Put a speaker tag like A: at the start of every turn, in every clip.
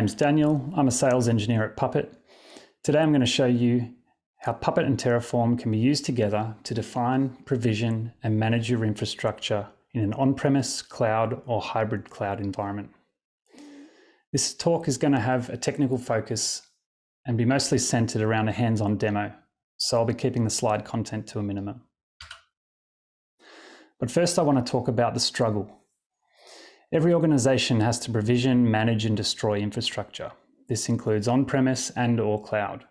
A: name's Daniel. I'm a sales engineer at Puppet. Today I'm going to show you how Puppet and Terraform can be used together to define, provision, and manage your infrastructure in an on-premise, cloud, or hybrid cloud environment. This talk is going to have a technical focus and be mostly centered around a hands-on demo, so I'll be keeping the slide content to a minimum. But first I want to talk about the struggle. Every organization has to provision, manage, and destroy infrastructure. This includes on-premise and/or cloud,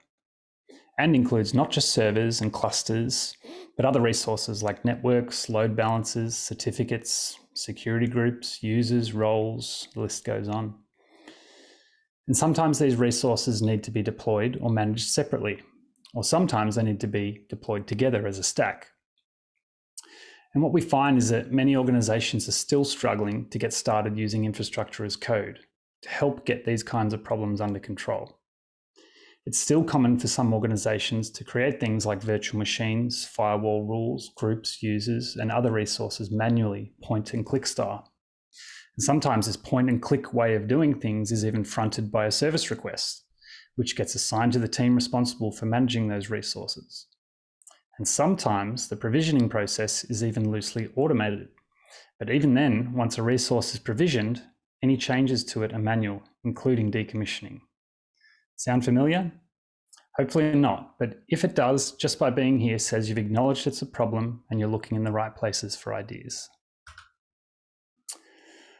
A: and includes not just servers and clusters, but other resources like networks, load balancers, certificates, security groups, users, roles, the list goes on. And sometimes these resources need to be deployed or managed separately, or sometimes they need to be deployed together as a stack. And what we find is that many organizations are still struggling to get started using infrastructure as code to help get these kinds of problems under control. It's still common for some organizations to create things like virtual machines, firewall rules, groups, users, and other resources manually, point and click style. And sometimes this point and click way of doing things is even fronted by a service request, which gets assigned to the team responsible for managing those resources. And sometimes the provisioning process is even loosely automated. But even then, once a resource is provisioned, any changes to it are manual, including decommissioning. Sound familiar? Hopefully not, but if it does, just by being here says you've acknowledged it's a problem and you're looking in the right places for ideas.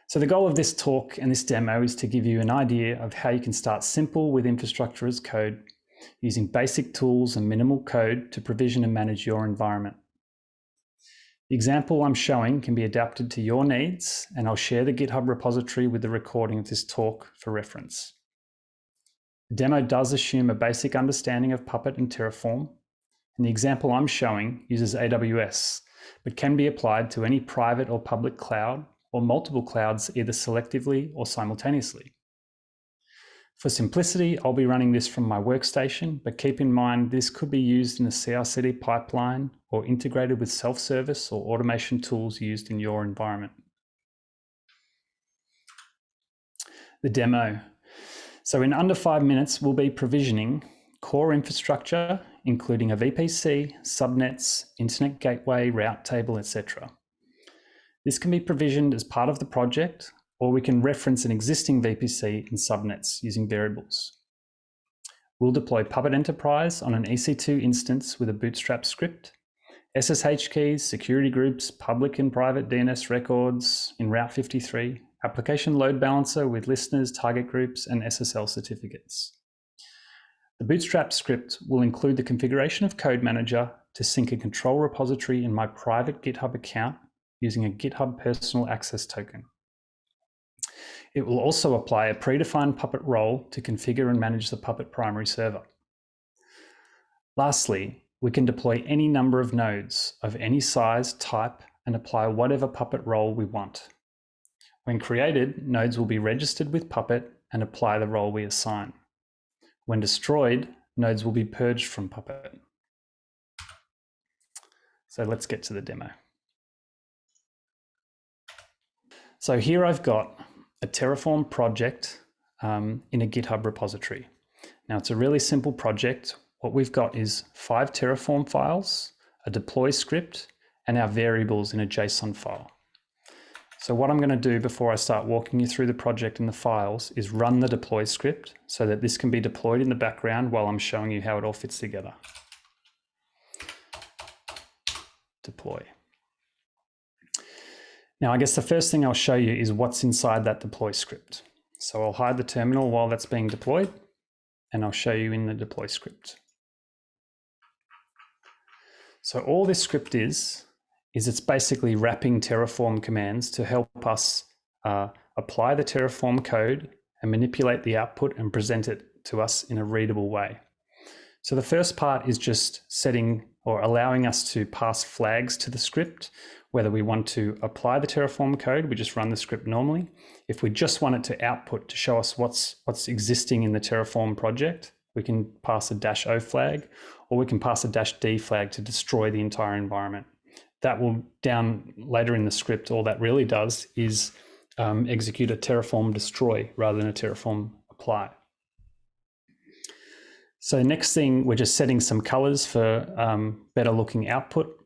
A: So the goal of this talk and this demo is to give you an idea of how you can start simple with infrastructure as code, using basic tools and minimal code to provision and manage your environment. The example I'm showing can be adapted to your needs, and I'll share the GitHub repository with the recording of this talk for reference. The demo does assume a basic understanding of Puppet and Terraform, and the example I'm showing uses AWS, but can be applied to any private or public cloud or multiple clouds either selectively or simultaneously. For simplicity, I'll be running this from my workstation, but keep in mind this could be used in a CI/CD pipeline or integrated with self-service or automation tools used in your environment. The demo. So in under 5 minutes, we'll be provisioning core infrastructure, including a VPC, subnets, internet gateway, route table, etc. This can be provisioned as part of the project, or we can reference an existing VPC and subnets using variables. We'll deploy Puppet Enterprise on an EC2 instance with a bootstrap script, SSH keys, security groups, public and private DNS records in Route 53, application load balancer with listeners, target groups, and SSL certificates. The bootstrap script will include the configuration of Code Manager to sync a control repository in my private GitHub account using a GitHub personal access token. It will also apply a predefined Puppet role to configure and manage the Puppet primary server. Lastly, we can deploy any number of nodes of any size, type, and apply whatever Puppet role we want. When created, nodes will be registered with Puppet and apply the role we assign. When destroyed, nodes will be purged from Puppet. So let's get to the demo. So here I've got a Terraform project in a GitHub repository. Now it's a really simple project. What we've got is 5 Terraform files, a deploy script, and our variables in a JSON file. So what I'm going to do before I start walking you through the project and the files is run the deploy script so that this can be deployed in the background while I'm showing you how it all fits together. Deploy. Now, I guess the first thing I'll show you is what's inside that deploy script. So I'll hide the terminal while that's being deployed, and I'll show you in the deploy script. So all this script is it's basically wrapping Terraform commands to help us apply the Terraform code and manipulate the output and present it to us in a readable way. So the first part is just setting or allowing us to pass flags to the script, whether we want to apply the Terraform code, we just run the script normally. If we just want it to output to show us what's existing in the Terraform project, we can pass a -o flag, or we can pass a -d flag to destroy the entire environment. That will, down later in the script, all that really does is execute a Terraform destroy rather than a Terraform apply. So next thing, we're just setting some colors for better looking output.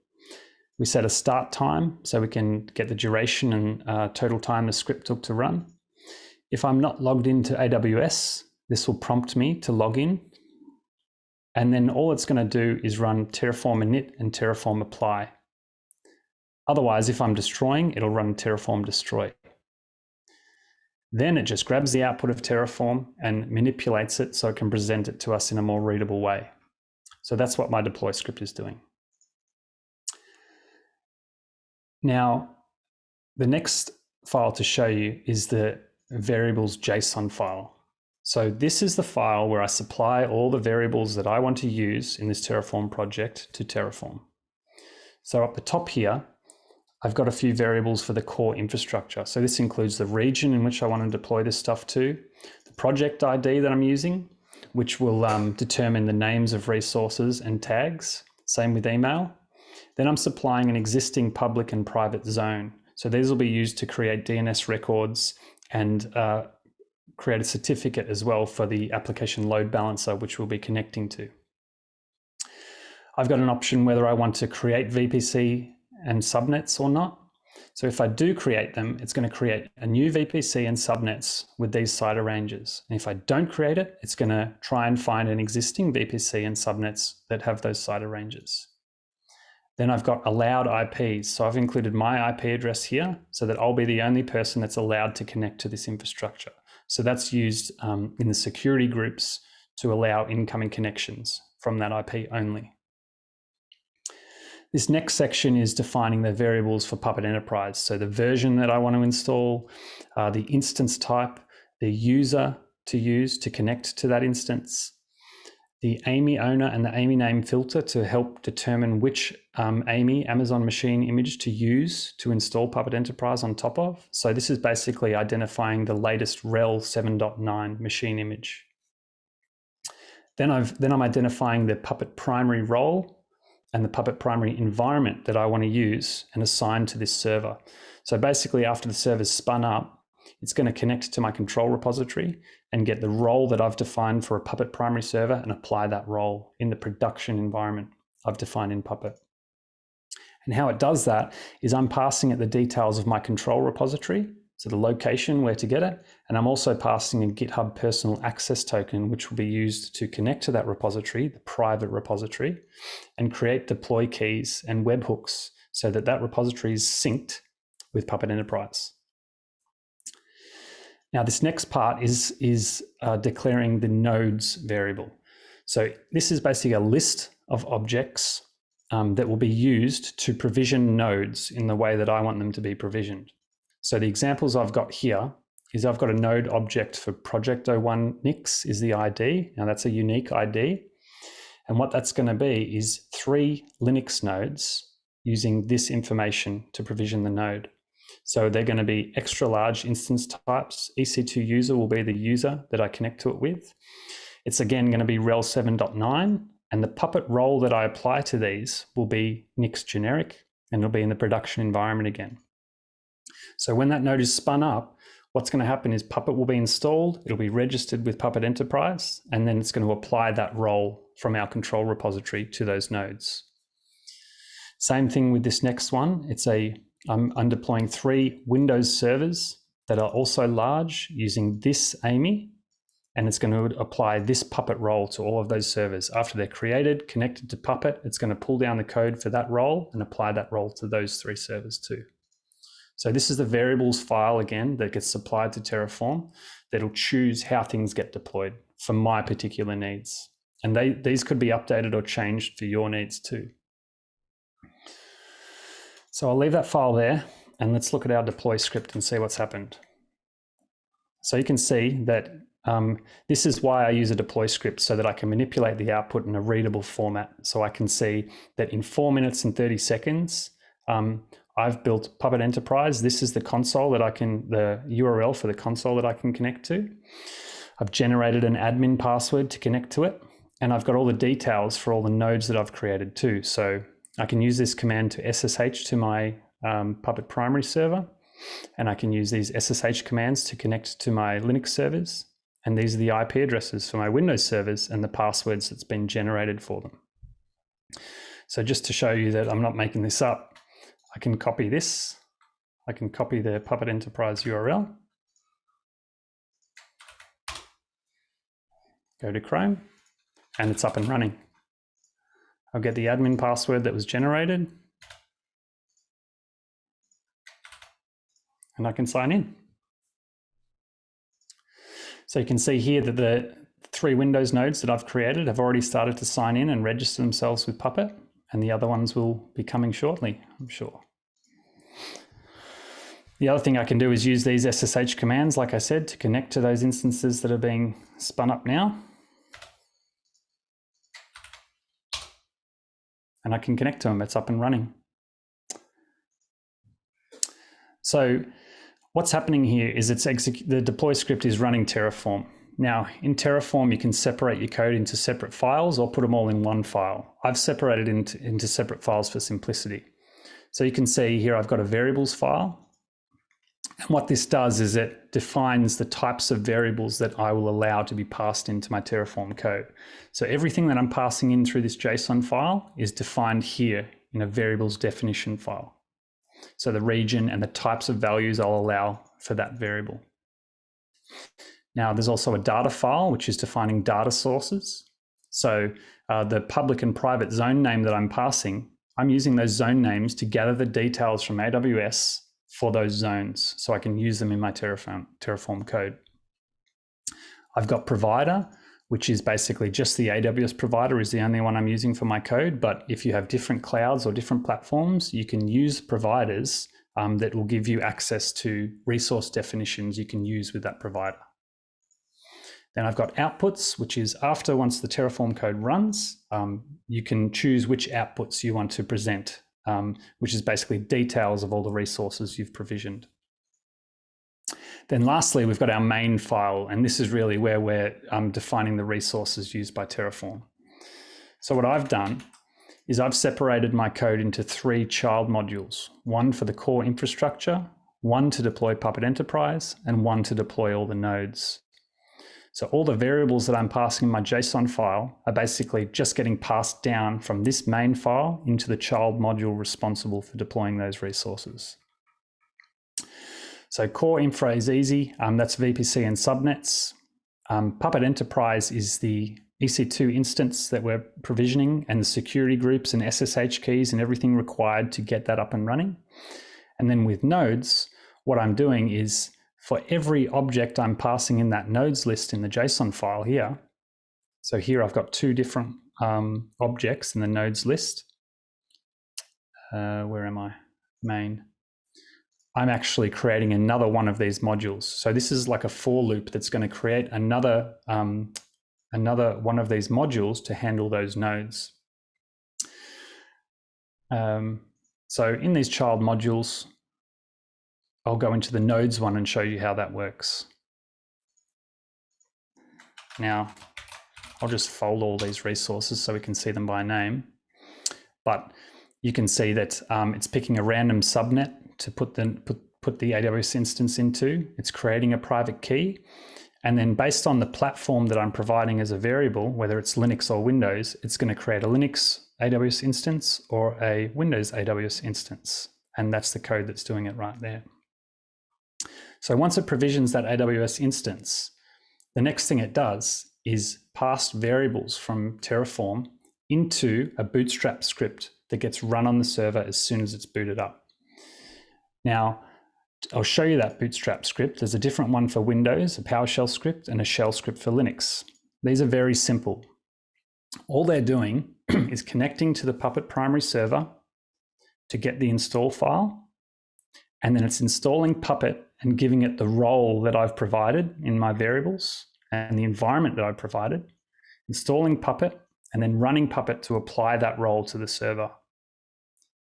A: We set a start time so we can get the duration and total time the script took to run. If I'm not logged into AWS, this will prompt me to log in. And then all it's going to do is run Terraform init and Terraform apply. Otherwise, if I'm destroying, it'll run Terraform destroy. Then it just grabs the output of Terraform and manipulates it so it can present it to us in a more readable way. So that's what my deploy script is doing. Now, the next file to show you is the variables JSON file. So this is the file where I supply all the variables that I want to use in this Terraform project to Terraform. So up the top here, I've got a few variables for the core infrastructure. So this includes the region in which I want to deploy this stuff to, the project ID that I'm using, which will determine the names of resources and tags. Same with email. Then I'm supplying an existing public and private zone. So these will be used to create DNS records and create a certificate as well for the application load balancer, which we'll be connecting to. I've got an option whether I want to create VPC and subnets or not. So if I do create them, it's going to create a new VPC and subnets with these CIDR ranges. And if I don't create it, it's going to try and find an existing VPC and subnets that have those CIDR ranges. Then I've got allowed IPs. So I've included my IP address here so that I'll be the only person that's allowed to connect to this infrastructure. So that's used in the security groups to allow incoming connections from that IP only. This next section is defining the variables for Puppet Enterprise. So the version that I want to install, the instance type, the user to use to connect to that instance, the AMI owner and the AMI name filter to help determine which AMI Amazon machine image to use to install Puppet Enterprise on top of. So this is basically identifying the latest RHEL 7.9 machine image. Then I'm identifying the Puppet primary role and the Puppet primary environment that I want to use and assign to this server. So basically, after the server's spun up, it's going to connect to my control repository and get the role that I've defined for a Puppet primary server and apply that role in the production environment I've defined in Puppet. And how it does that is I'm passing it the details of my control repository, so the location where to get it, and I'm also passing a GitHub personal access token, which will be used to connect to that repository, the private repository, and create deploy keys and webhooks so that that repository is synced with Puppet Enterprise. Now, this next part is declaring the nodes variable. So this is basically a list of objects that will be used to provision nodes in the way that I want them to be provisioned. So the examples I've got here is I've got a node object for project01 Nix is the ID. Now that's a unique ID. And what that's going to be is 3 Linux nodes using this information to provision the node. So they're going to be extra large instance types. EC2 user will be the user that I connect to it with. It's again going to be RHEL 7.9, and the Puppet role that I apply to these will be Nix generic, and it'll be in the production environment again. So when that node is spun up, what's going to happen is Puppet will be installed, it'll be registered with Puppet Enterprise, and then it's going to apply that role from our control repository to those nodes. Same thing with this next one. I'm deploying 3 Windows servers that are also large using this AMI, and it's going to apply this Puppet role to all of those servers. After they're created, connected to Puppet, it's going to pull down the code for that role and apply that role to those 3 servers too. So this is the variables file again that gets supplied to Terraform that'll choose how things get deployed for my particular needs. And these could be updated or changed for your needs too. So I'll leave that file there and let's look at our deploy script and see what's happened. So you can see that this is why I use a deploy script, so that I can manipulate the output in a readable format. So I can see that in 4 minutes and 30 seconds, I've built Puppet Enterprise. This is the console that the URL for the console that I can connect to. I've generated an admin password to connect to it, and I've got all the details for all the nodes that I've created too. So I can use this command to SSH to my Puppet primary server, and I can use these SSH commands to connect to my Linux servers, And these are the IP addresses for my Windows servers and the passwords that's been generated for them. So just to show you that I'm not making this up, I can copy this. I can copy the Puppet Enterprise URL. Go to Chrome, and it's up and running. I'll get the admin password that was generated, and I can sign in. So you can see here that the 3 Windows nodes that I've created have already started to sign in and register themselves with Puppet, and the other ones will be coming shortly, I'm sure. The other thing I can do is use these SSH commands, like I said, to connect to those instances that are being spun up now. And I can connect to them, it's up and running. So what's happening here is the deploy script is running Terraform. Now, in Terraform, you can separate your code into separate files or put them all in one file. I've separated into separate files for simplicity. So you can see here I've got a variables file. And what this does is it defines the types of variables that I will allow to be passed into my Terraform code. So everything that I'm passing in through this JSON file is defined here in a variables definition file. So the region and the types of values I'll allow for that variable. Now there's also a data file, which is defining data sources. So the public and private zone name that I'm passing, I'm using those zone names to gather the details from AWS for those zones, so I can use them in my Terraform code. I've got provider, which is basically just the AWS provider is the only one I'm using for my code, but if you have different clouds or different platforms, you can use providers that will give you access to resource definitions you can use with that provider. Then I've got outputs, which is once the Terraform code runs, you can choose which outputs you want to present, which is basically details of all the resources you've provisioned. Then lastly, we've got our main file, and this is really where we're defining the resources used by Terraform. So what I've done is I've separated my code into 3 child modules, one for the core infrastructure, one to deploy Puppet Enterprise, and one to deploy all the nodes. So all the variables that I'm passing in my JSON file are basically just getting passed down from this main file into the child module responsible for deploying those resources. So core infra is easy, that's VPC and subnets. Puppet Enterprise is the EC2 instance that we're provisioning, and the security groups and SSH keys and everything required to get that up and running. And then with nodes, what I'm doing is for every object I'm passing in that nodes list in the JSON file here. So here I've got 2 different objects in the nodes list. Where am I? Main. I'm actually creating another one of these modules. So this is like a for loop that's going to create another one of these modules to handle those nodes. So in these child modules, I'll go into the nodes one and show you how that works. Now, I'll just fold all these resources so we can see them by name. But you can see that it's picking a random subnet to put the AWS instance into. It's creating a private key. And then based on the platform that I'm providing as a variable, whether it's Linux or Windows, it's going to create a Linux AWS instance or a Windows AWS instance. And that's the code that's doing it right there. So once it provisions that AWS instance, the next thing it does is pass variables from Terraform into a Bootstrap script that gets run on the server as soon as it's booted up. Now, I'll show you that Bootstrap script. There's a different one for Windows, a PowerShell script, and a shell script for Linux. These are very simple. All they're doing is connecting to the Puppet primary server to get the install file, and then it's installing Puppet and giving it the role that I've provided in my variables and the environment that I've provided, installing Puppet, and then running Puppet to apply that role to the server.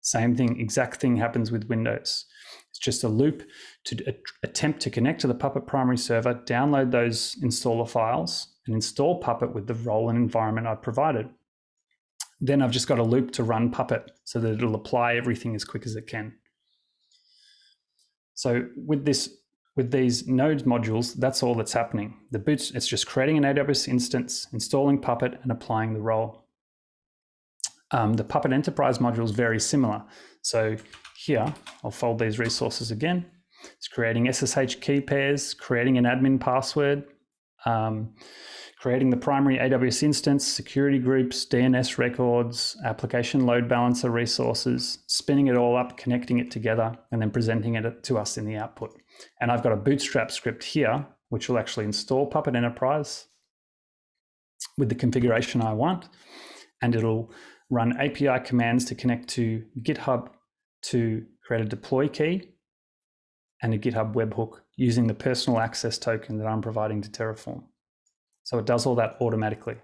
A: Same thing, exact thing happens with Windows. It's just a loop to attempt to connect to the Puppet primary server, download those installer files, and install Puppet with the role and environment I've provided. Then I've just got a loop to run Puppet so that it'll apply everything as quick as it can. So with this with these nodes modules, that's all that's happening. It's just creating an AWS instance, installing Puppet, and applying the role. The Puppet Enterprise module is very similar. So here, I'll fold these resources again. It's creating SSH key pairs, creating an admin password, creating the primary AWS instance, security groups, DNS records, application load balancer resources, spinning it all up, connecting it together, and then presenting it to us in the output. And I've got a Bootstrap script here, which will actually install Puppet Enterprise with the configuration I want, and it'll run API commands to connect to GitHub to create a deploy key and a GitHub webhook using the personal access token that I'm providing to Terraform. So it does all that automatically.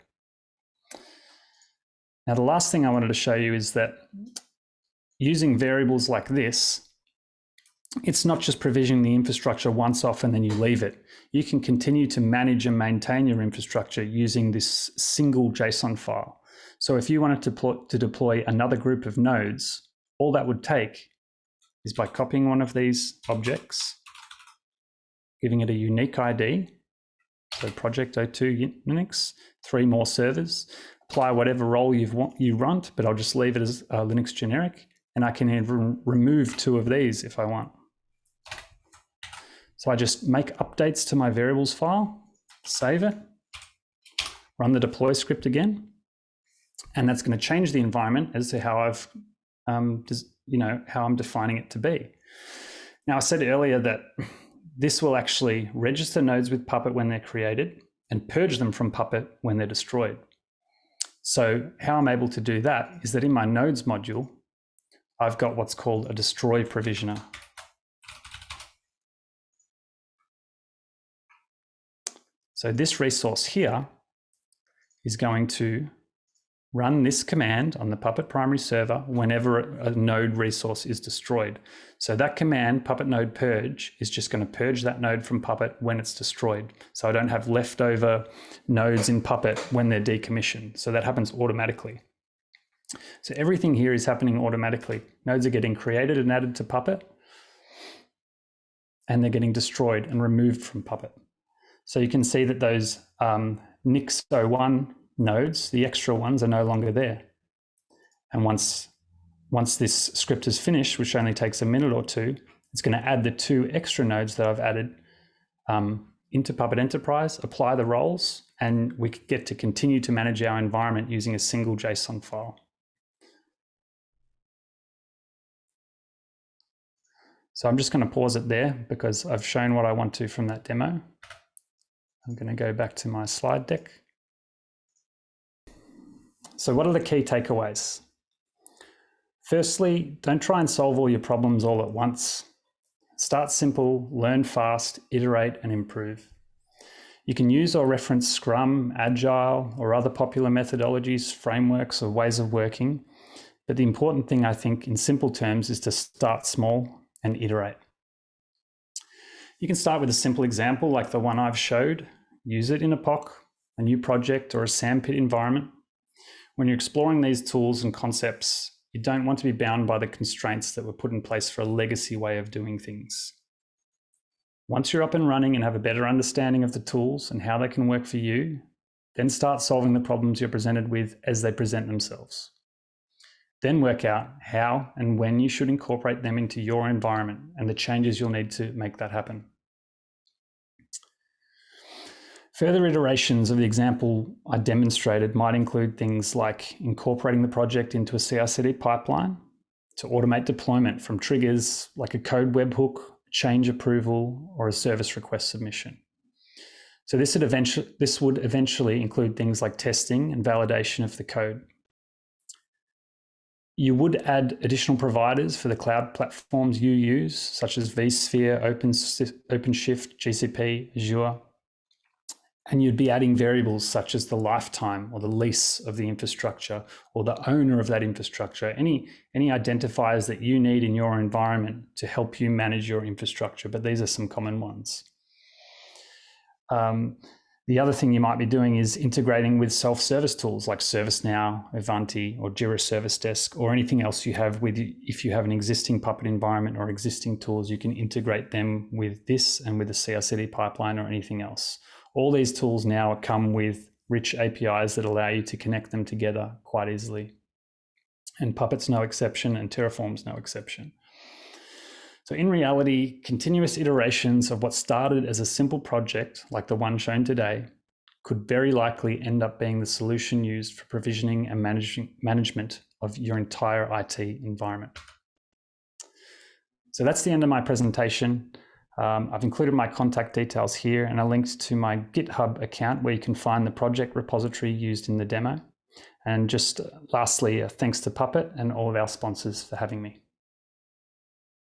A: Now, the last thing I wanted to show you is that using variables like this, it's not just provisioning the infrastructure once off and then you leave it. You can continue to manage and maintain your infrastructure using this single JSON file. So if you wanted to deploy another group of nodes, all that would take is by copying one of these objects, giving it a unique ID, so project 02 Linux, 3 more servers, apply whatever role you want, but I'll just leave it as Linux generic, and I can even remove 2 of these if I want. So I just make updates to my variables file, save it, run the deploy script again, and that's going to change the environment as to how I've, how I'm defining it to be. Now, I said earlier that this will actually register nodes with Puppet when they're created and purge them from Puppet when they're destroyed. So how I'm able to do that is that in my nodes module, I've got what's called a destroy provisioner. So this resource here is going to run this command on the Puppet primary server whenever a node resource is destroyed. So that command, Puppet node purge, is just going to purge that node from Puppet when it's destroyed. So I don't have leftover nodes in Puppet when they're decommissioned. So that happens automatically. So everything here is happening automatically. Nodes are getting created and added to Puppet, and they're getting destroyed and removed from Puppet. So you can see that those Nix01 nodes, the extra ones, are no longer there. And once this script is finished, which only takes a minute or 2, it's going to add the 2 extra nodes that I've added into Puppet Enterprise, apply the roles, and we get to continue to manage our environment using a single JSON file. So I'm just going to pause it there because I've shown what I want to from that demo. I'm going to go back to my slide deck. So what are the key takeaways? Firstly, don't try and solve all your problems all at once. Start simple, learn fast, iterate and improve. You can use or reference Scrum, Agile, or other popular methodologies, frameworks, or ways of working. But the important thing, I think, in simple terms, is to start small and iterate. You can start with a simple example like the one I've showed. Use it in a POC, a new project, or a sandpit environment. When you're exploring these tools and concepts, you don't want to be bound by the constraints that were put in place for a legacy way of doing things. Once you're up and running and have a better understanding of the tools and how they can work for you, then start solving the problems you're presented with as they present themselves. Then work out how and when you should incorporate them into your environment and the changes you'll need to make that happen. Further iterations of the example I demonstrated might include things like incorporating the project into a CI/CD pipeline to automate deployment from triggers like a code webhook, change approval, or a service request submission. So this would eventually include things like testing and validation of the code. You would add additional providers for the cloud platforms you use, such as vSphere, OpenShift, GCP, Azure. And you'd be adding variables such as the lifetime or the lease of the infrastructure or the owner of that infrastructure, any identifiers that you need in your environment to help you manage your infrastructure, but these are some common ones. The other thing you might be doing is integrating with self-service tools like ServiceNow, Ivanti, or Jira Service Desk, or anything else you have with you. If you have an existing Puppet environment or existing tools, you can integrate them with this and with the CI/CD pipeline or anything else. All these tools now come with rich APIs that allow you to connect them together quite easily. And Puppet's no exception, and Terraform's no exception. So in reality, continuous iterations of what started as a simple project like the one shown today could very likely end up being the solution used for provisioning and management of your entire IT environment. So that's the end of my presentation. I've included my contact details here and a link to my GitHub account where you can find the project repository used in the demo. And just lastly, thanks to Puppet and all of our sponsors for having me.